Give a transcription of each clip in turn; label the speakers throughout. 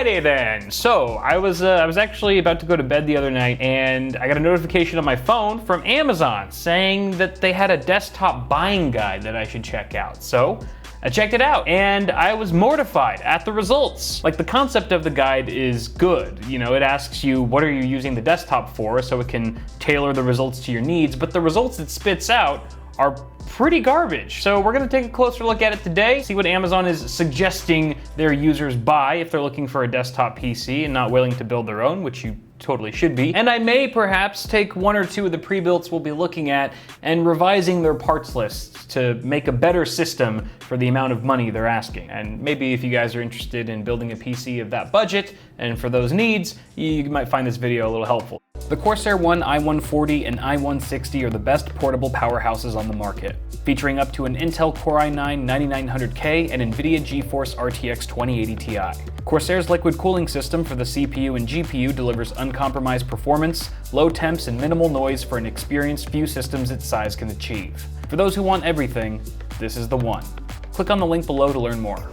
Speaker 1: Friday then. So I was actually about to go to bed the other night and I got a notification on my phone from Amazon saying that they had a desktop buying guide that I should check out. So I checked it out and I was mortified at the results. Like, the concept of the guide is good. You know, it asks you what are you using the desktop for so it can tailor the results to your needs, but the results it spits out are pretty garbage. So we're gonna take a closer look at it today, see what Amazon is suggesting their users buy if they're looking for a desktop PC and not willing to build their own, which you totally should be. And I may perhaps take one or two of the pre-builts we'll be looking at and revising their parts lists to make a better system for the amount of money they're asking. And maybe if you guys are interested in building a PC of that budget and for those needs, you might find this video a little helpful. The Corsair ONE i140 and i160 are the best portable powerhouses on the market, featuring up to an Intel Core i9 9900K and NVIDIA GeForce RTX 2080 Ti. Corsair's liquid cooling system for the CPU and GPU delivers uncompromised performance, low temps, and minimal noise for an experience few systems its size can achieve. For those who want everything, this is the one. Click on the link below to learn more.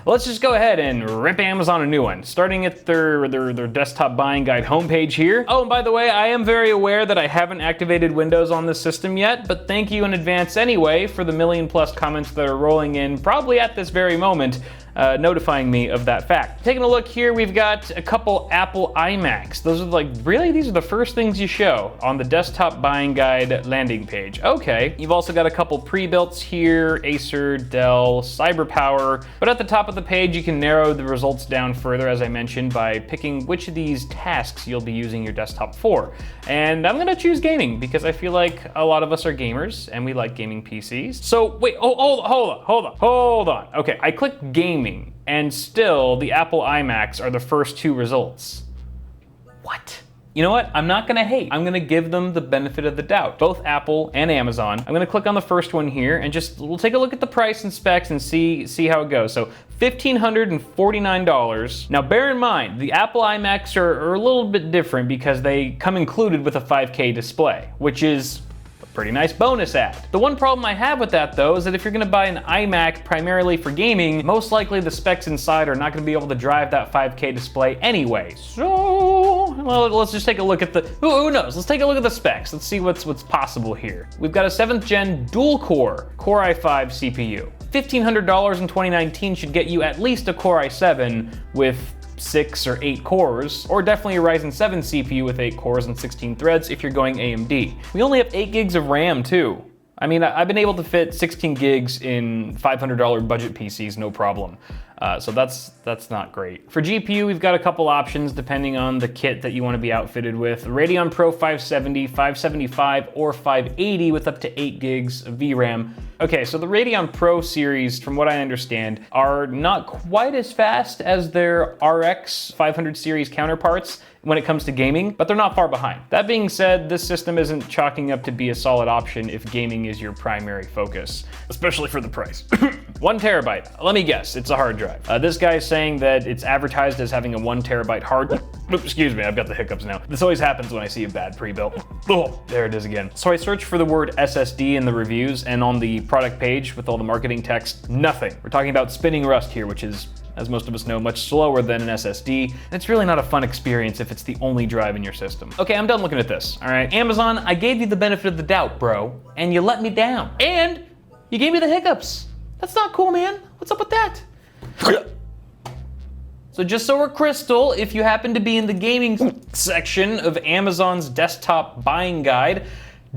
Speaker 1: Let's just go ahead and rip Amazon a new one, starting at their desktop buying guide homepage here. Oh, and by the way, I am very aware that I haven't activated Windows on this system yet, but thank you in advance anyway for the million+ comments that are rolling in probably at this very moment, notifying me of that fact. Taking a look here, we've got a couple Apple iMacs. Those are these are the first things you show on the desktop buying guide landing page. Okay, you've also got a couple pre-builts here, Acer, Dell, Cyberpower, but at the top of the page you can narrow the results down further, as I mentioned, by picking which of these tasks you'll be using your desktop for. And I'm gonna choose gaming because I feel like a lot of us are gamers and we like gaming PCs. So wait, hold on. Okay, I clicked gaming, and still the Apple iMacs are the first two results. What? You know what? I'm not gonna hate. I'm gonna give them the benefit of the doubt. Both Apple and Amazon. I'm gonna click on the first one here and we'll take a look at the price and specs and see how it goes. So $1,549. Now bear in mind, the Apple iMacs are a little bit different because they come included with a 5K display, which is pretty nice bonus add. The one problem I have with that though is that if you're gonna buy an iMac primarily for gaming, most likely the specs inside are not gonna be able to drive that 5K display anyway. So, well, let's just take a look at who knows? Let's take a look at the specs. Let's see what's possible here. We've got a 7th gen dual core i5 CPU. $1,500 in 2019 should get you at least a Core i7 with 6 or 8 cores, or definitely a Ryzen 7 CPU with 8 cores and 16 threads if you're going AMD. We only have 8 gigs of RAM too. I mean, I've been able to fit 16 gigs in $500 budget PCs, no problem. So that's not great. For GPU, we've got a couple options depending on the kit that you want to be outfitted with. Radeon Pro 570, 575, or 580 with up to 8 gigs of VRAM. Okay, so the Radeon Pro series, from what I understand, are not quite as fast as their RX 500 series counterparts when it comes to gaming, but they're not far behind. That being said, this system isn't chalking up to be a solid option if gaming is your primary focus, especially for the price. 1 terabyte, let me guess, it's a hard drive. This guy is saying that it's advertised as having a 1 terabyte hard. Excuse me, I've got the hiccups now. This always happens when I see a bad pre-built. Oh, there it is again. So I searched for the word SSD in the reviews, and on the product page with all the marketing text, nothing. We're talking about spinning rust here, which is, as most of us know, much slower than an SSD. And it's really not a fun experience if it's the only drive in your system. Okay, I'm done looking at this, all right? Amazon, I gave you the benefit of the doubt, bro, and you let me down. And you gave me the hiccups. That's not cool, man. What's up with that? So just so we're crystal, if you happen to be in the gaming section of Amazon's desktop buying guide,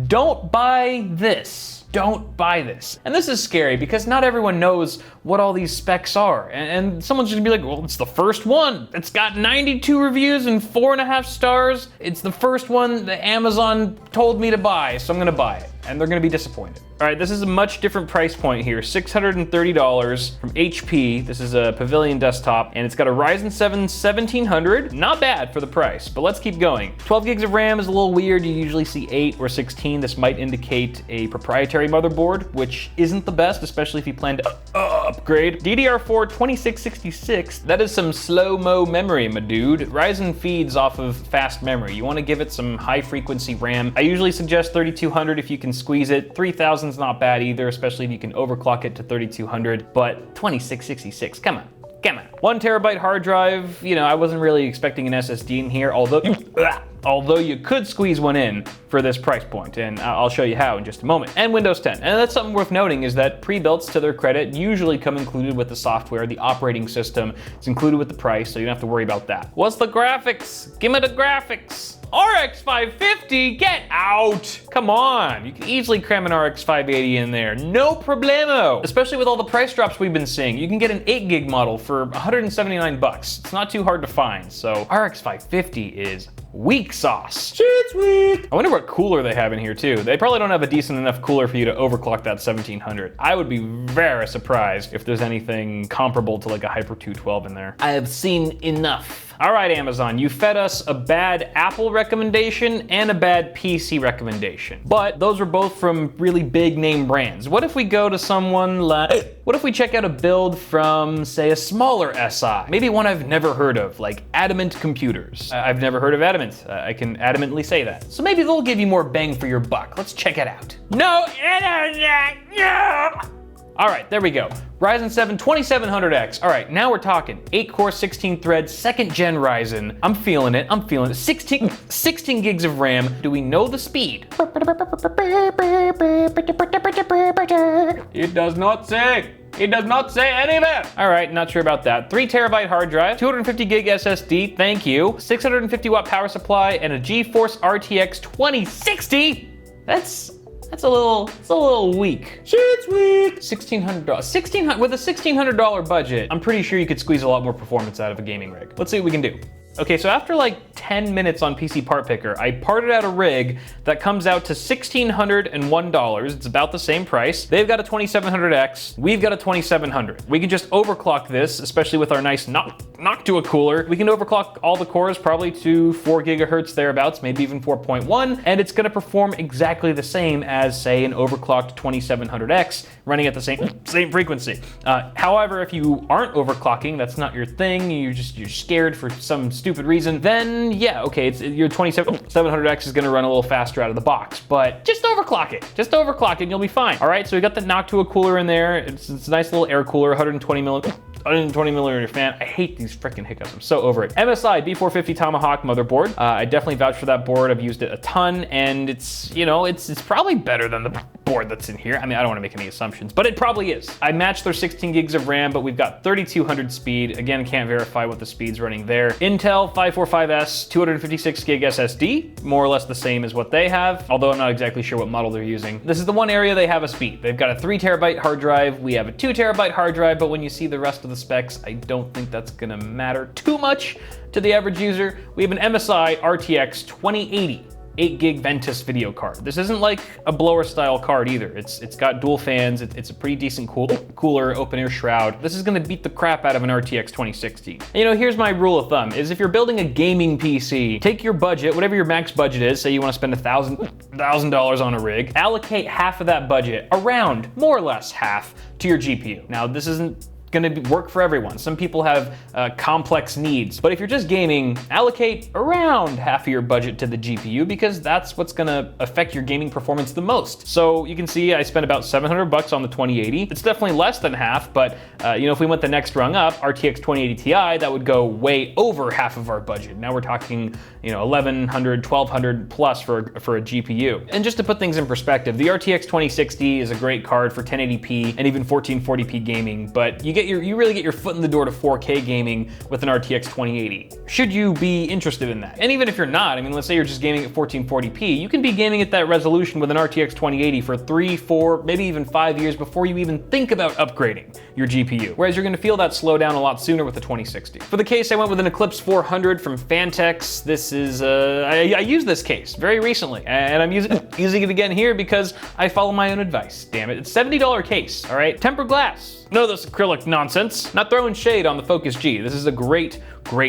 Speaker 1: don't buy this. Don't buy this. And this is scary because not everyone knows what all these specs are. And someone's just gonna be like, well, it's the first one. It's got 92 reviews and 4.5 stars. It's the first one that Amazon told me to buy, so I'm gonna buy it. And they're gonna be disappointed. All right, this is a much different price point here. $630 from HP. This is a Pavilion desktop, and it's got a Ryzen 7 1700. Not bad for the price, but let's keep going. 12 gigs of RAM is a little weird. You usually see 8 or 16. This might indicate a proprietary motherboard, which isn't the best, especially if you plan to upgrade. DDR4 2666. That is some slow-mo memory, my dude. Ryzen feeds off of fast memory. You wanna give it some high-frequency RAM. I usually suggest 3200 if you can squeeze it. 3000's not bad either, especially if you can overclock it to 3200, but 2666, come on. Come on. 1 terabyte hard drive, you know, I wasn't really expecting an SSD in here, although you could squeeze one in for this price point, and I'll show you how in just a moment. And Windows 10. And that's something worth noting, is that pre-builts, to their credit, usually come included with the software, the operating system. It's included with the price, so you don't have to worry about that. What's the graphics? Give me the graphics. RX 550, get out! Come on, you can easily cram an RX 580 in there, no problemo. Especially with all the price drops we've been seeing. You can get an 8 gig model for 179 bucks. It's not too hard to find, so RX 550 is weak sauce. Shit's weak. I wonder what cooler they have in here too. They probably don't have a decent enough cooler for you to overclock that 1700. I would be very surprised if there's anything comparable to like a Hyper 212 in there. I have seen enough. All right, Amazon, you fed us a bad Apple recommendation and a bad PC recommendation. But those were both from really big name brands. What if we go to someone like, what if we check out a build from, say, a smaller SI? Maybe one I've never heard of, like Adamant Computers. I've never heard of Adamant. I can adamantly say that. So maybe they'll give you more bang for your buck. Let's check it out. No internet, no! All right, there we go. Ryzen 7 2700X. All right, now we're talking. 8 core, 16 threads, 2nd gen Ryzen. I'm feeling it, I'm feeling it. 16 gigs of RAM. Do we know the speed? It does not say. It does not say any of it. All right, not sure about that. 3 terabyte hard drive, 250 gig SSD, thank you. 650 watt power supply, and a GeForce RTX 2060. That's a little weak. Shit's weak. $1,600. With a $1,600 budget, I'm pretty sure you could squeeze a lot more performance out of a gaming rig. Let's see what we can do. Okay, so after like 10 minutes on PC Part Picker, I parted out a rig that comes out to $1,601. It's about the same price. They've got a 2700X, we've got a 2700. We can just overclock this, especially with our nice Noctua cooler. We can overclock all the cores probably to 4 gigahertz thereabouts, maybe even 4.1, and it's gonna perform exactly the same as, say, an overclocked 2700X running at the same frequency. However, if you aren't overclocking, that's not your thing, you're scared for some stupid reason, then yeah, okay, your 2700X is gonna run a little faster out of the box, but just overclock it. Just overclock it and you'll be fine. All right, so we got the Noctua cooler in there. It's a nice little air cooler, 120 millimeter fan. I hate these freaking hiccups. I'm so over it. MSI B450 Tomahawk motherboard. I definitely vouch for that board. I've used it a ton, and it's probably better than the board that's in here. I mean, I don't want to make any assumptions, but it probably is. I matched their 16 gigs of RAM, but we've got 3200 speed. Again, can't verify what the speed's running there. Intel 545S 256 gig SSD, more or less the same as what they have, although I'm not exactly sure what model they're using. This is the one area they have us beat. They've got a 3 terabyte hard drive. We have a 2 terabyte hard drive, but when you see the rest of the specs, I don't think that's gonna matter too much to the average user. We have an MSI RTX 2080. 8 gig Ventus video card. This isn't like a blower style card either. It's got dual fans. It's a pretty decent cooler, open air shroud. This is gonna beat the crap out of an RTX 2060. And, you know, here's my rule of thumb, is if you're building a gaming PC, take your budget, whatever your max budget is, say you wanna spend $1,000 on a rig, allocate half of that budget, around more or less half, to your GPU. Now, this isn't gonna work for everyone. Some people have complex needs, but if you're just gaming, allocate around half of your budget to the GPU because that's what's gonna affect your gaming performance the most. So you can see I spent about 700 bucks on the 2080. It's definitely less than half, but you know, if we went the next rung up, RTX 2080 Ti, that would go way over half of our budget. Now we're talking, you know, 1100, 1200 plus for a GPU. And just to put things in perspective, the RTX 2060 is a great card for 1080p and even 1440p gaming, but you really get your foot in the door to 4K gaming with an RTX 2080. Should you be interested in that? And even if you're not, I mean, let's say you're just gaming at 1440p, you can be gaming at that resolution with an RTX 2080 for 3, 4, maybe even 5 years before you even think about upgrading your GPU. Whereas you're gonna feel that slow down a lot sooner with the 2060. For the case, I went with an Eclipse 400 from Fantex. This is, I used this case very recently, and I'm using it again here because I follow my own advice, damn it. It's a $70 case, all right? Tempered glass. No, this acrylic nonsense. Not throwing shade on the Focus G. This is a great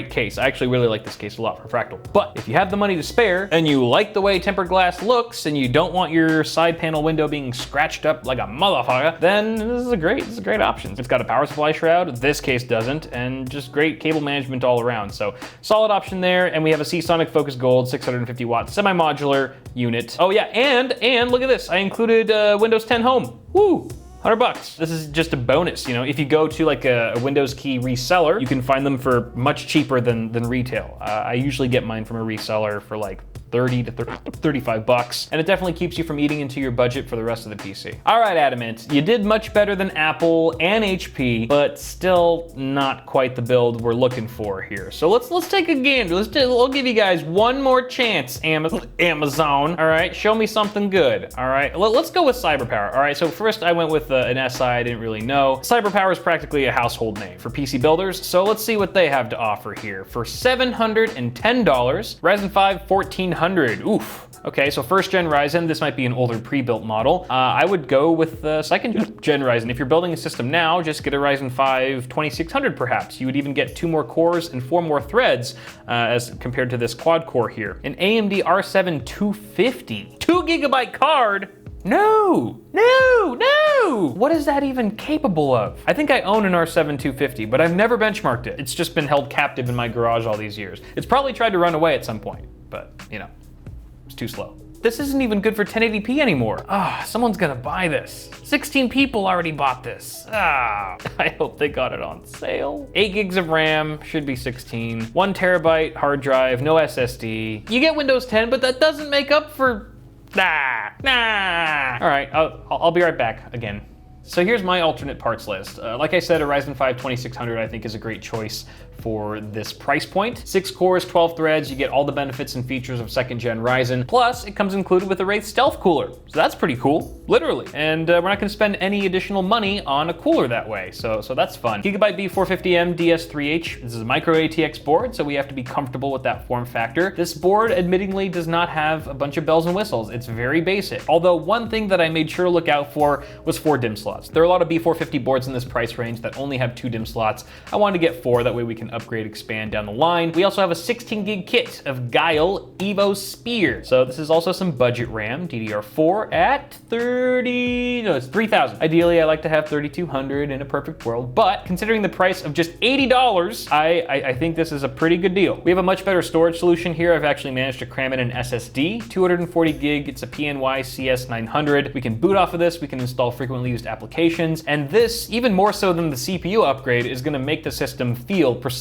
Speaker 1: case. I actually really like this case a lot for Fractal. But if you have the money to spare and you like the way tempered glass looks and you don't want your side panel window being scratched up like a motherfucker, then this is a great option. It's got a power supply shroud. This case doesn't, and just great cable management all around. So solid option there. And we have a Seasonic Focus Gold 650 watt semi-modular unit. Oh yeah, and look at this. I included Windows 10 Home. Woo! $100. This is just a bonus, you know. If you go to like a Windows key reseller, you can find them for much cheaper than retail. I usually get mine from a reseller for like 30 to 35 bucks, and it definitely keeps you from eating into your budget for the rest of the PC. All right, Adamant, you did much better than Apple and HP, but still not quite the build we're looking for here. So let's take a gander. I'll give you guys one more chance, Amazon. All right, show me something good. All right, let's go with Cyberpower. All right, so first I went with an SI I didn't really know. Cyberpower is practically a household name for PC builders, so let's see what they have to offer here. For $710, Ryzen 5 1400. Oof. Okay, so first gen Ryzen, this might be an older pre-built model. I would go with the second gen Ryzen. If you're building a system now, just get a Ryzen 5 2600 perhaps. You would even get 2 more cores and 4 more threads as compared to this quad core here. An AMD R7 250, 2GB card. No! What is that even capable of? I think I own an R7 250, but I've never benchmarked it. It's just been held captive in my garage all these years. It's probably tried to run away at some point, but you know, it's too slow. This isn't even good for 1080p anymore. Someone's gonna buy this. 16 people already bought this. I hope they got it on sale. 8 gigs of RAM, should be 16. 1 terabyte hard drive, no SSD. You get Windows 10, but that doesn't make up for Nah. All right, I'll be right back again. So here's my alternate parts list. Like I said, a Ryzen 5 2600 I think is a great choice for this price point. 6 cores, 12 threads, you get all the benefits and features of second gen Ryzen. Plus, it comes included with a Wraith Stealth cooler. So that's pretty cool, literally. And we're not gonna spend any additional money on a cooler that way, so that's fun. Gigabyte B450M DS3H, this is a micro ATX board, so we have to be comfortable with that form factor. This board, admittingly, does not have a bunch of bells and whistles. It's very basic. Although one thing that I made sure to look out for was 4 DIMM slots. There are a lot of B450 boards in this price range that only have 2 DIMM slots. I wanted to get 4, that way we can upgrade, expand down the line. We also have a 16 gig kit of Guile Evo Spear. So this is also some budget RAM, DDR4 at 3,000. Ideally, I like to have 3,200 in a perfect world, but considering the price of just $80, I think this is a pretty good deal. We have a much better storage solution here. I've actually managed to cram in an SSD, 240 gig. It's a PNY CS900. We can boot off of this. We can install frequently used applications. And this, even more so than the CPU upgrade, is gonna make the system feel perceptibly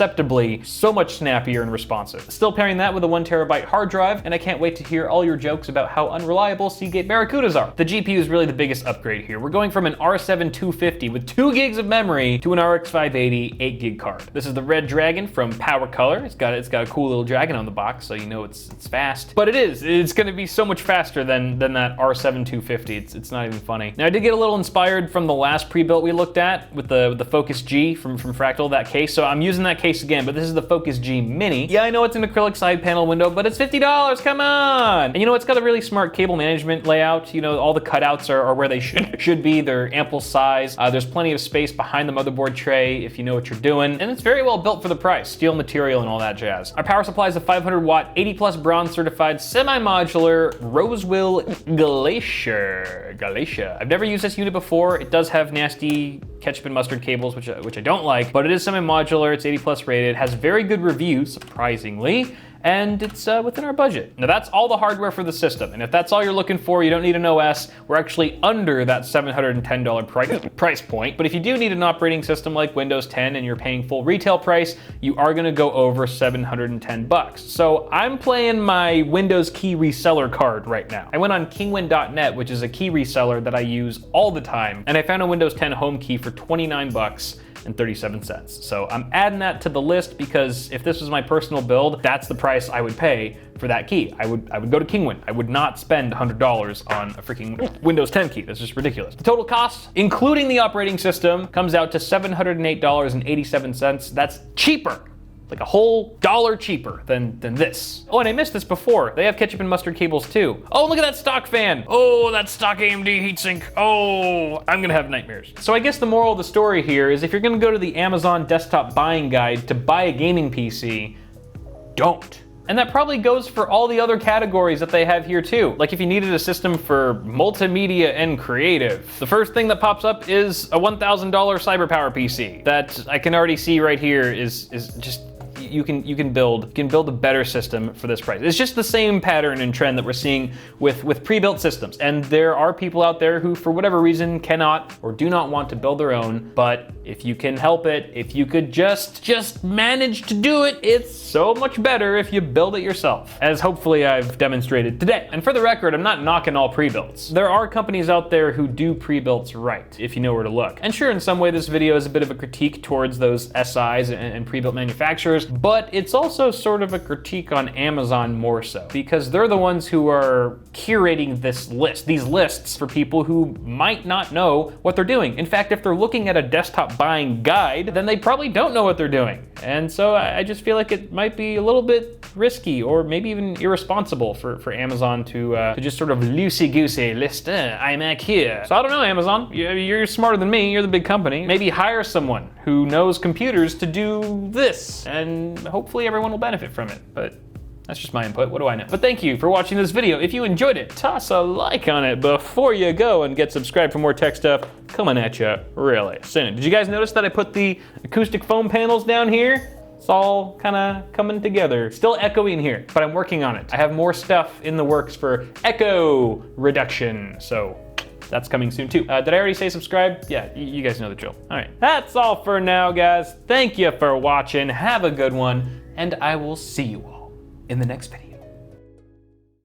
Speaker 1: so much snappier and responsive. Still pairing that with a 1 terabyte hard drive, and I can't wait to hear all your jokes about how unreliable Seagate Barracudas are. The GPU is really the biggest upgrade here. We're going from an R7 250 with 2 gigs of memory to an RX 580 8 gig card. This is the Red Dragon from Power Color. It's got a cool little dragon on the box, so you know it's fast. But it's gonna be so much faster than that R7 250. It's not even funny. Now I did get a little inspired from the last pre-built we looked at with the Focus G from Fractal, that case. So I'm using that case again, but this is the Focus G Mini. Yeah, I know it's an acrylic side panel window, but it's $50, come on! And you know, it's got a really smart cable management layout. You know, all the cutouts are where they should be. They're ample size. There's plenty of space behind the motherboard tray if you know what you're doing. And it's very well built for the price. Steel material and all that jazz. Our power supply is a 500 watt, 80 plus bronze certified, semi-modular Rosewell Galatia. I've never used this unit before. It does have nasty ketchup and mustard cables, which I don't like, but it is semi-modular. It's 80 plus rated, has very good reviews, surprisingly, and it's within our budget. Now that's all the hardware for the system, and if that's all you're looking for, you don't need an OS. We're actually under that $710 price point, but if you do need an operating system like Windows 10 and you're paying full retail price, you are gonna go over $710. So I'm playing my Windows key reseller card right now. I went on kingwin.net, which is a key reseller that I use all the time, and I found a Windows 10 home key for $29.37. So I'm adding that to the list because if this was my personal build, that's the price I would pay for that key. I would go to Kingwin. I would not spend $100 on a freaking Windows 10 key. That's just ridiculous. The total cost, including the operating system, comes out to $708.87. That's cheaper. Like a whole dollar cheaper than this. Oh, and I missed this before. They have ketchup and mustard cables too. Oh, look at that stock fan. Oh, that stock AMD heatsink. Oh, I'm gonna have nightmares. So I guess the moral of the story here is if you're gonna go to the Amazon desktop buying guide to buy a gaming PC, don't. And that probably goes for all the other categories that they have here too. Like if you needed a system for multimedia and creative, the first thing that pops up is a $1,000 Cyberpower PC that I can already see right here is just, you can build a better system for this price. It's just the same pattern and trend that we're seeing with pre-built systems. And there are people out there who, for whatever reason, cannot or do not want to build their own. But if you can help it, if you could just manage to do it, it's so much better if you build it yourself, as hopefully I've demonstrated today. And for the record, I'm not knocking all pre-builts. There are companies out there who do pre-builts right, if you know where to look. And sure, in some way, this video is a bit of a critique towards those SIs and pre-built manufacturers, but it's also sort of a critique on Amazon more so, because they're the ones who are curating these lists for people who might not know what they're doing. In fact, if they're looking at a desktop buying guide, then they probably don't know what they're doing. And so I just feel like it might be a little bit risky or maybe even irresponsible for Amazon to just sort of loosey-goosey list iMac here. So I don't know, Amazon, you're smarter than me, you're the big company. Maybe hire someone who knows computers to do this, and hopefully everyone will benefit from it. But that's just my input, what do I know? But thank you for watching this video. If you enjoyed it, toss a like on it before you go and get subscribed for more tech stuff coming at you really soon. Did you guys notice that I put the acoustic foam panels down here? It's all kind of coming together. Still echoey in here, but I'm working on it. I have more stuff in the works for echo reduction, so that's coming soon too. Did I already say subscribe? Yeah, you guys know the drill. All right, that's all for now, guys. Thank you for watching. Have a good one, and I will see you all in the next video.